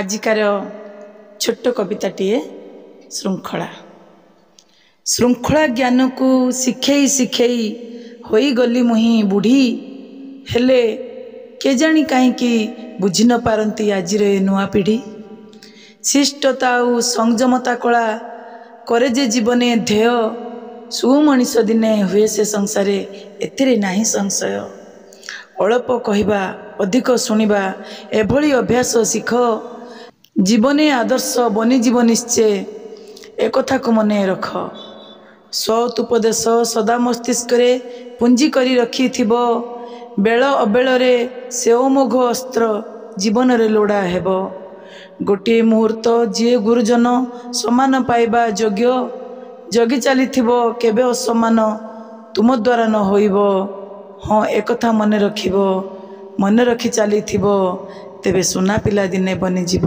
आजिकार छोट कविताटीए श्रृंखला श्रृंखला ज्ञान को शिखई शिखई होई गली मुही बुढ़ी हेले के जानी कहीं बुझी न पारती आज नुआ पीढ़ी शिष्टता और संयमता कला करे जे जीवने ध्येय सुमनीष दिने हुए से संसारे एथिरे नाही संशय अल्प कहवा अधिक शुणा एभली अभ्यास शिख जीवने आदर्श बनीजीव निश्चय एक को मन रख सत् उपदेश सदा मस्तिष्क पुंजी करी रखी थिबो बेल अबेल से मोघ अस्त्र जीवन रे लोड़ा हेब गोटे मुहूर्त जी गुरुजन सम्मान पाइबा योग्य जगी चली केबे असम्मान तुम द्वारा न होइब हाँ एकथा मन रखिब मन रखी चली तेबे सुना पिला दिने बनीजीव।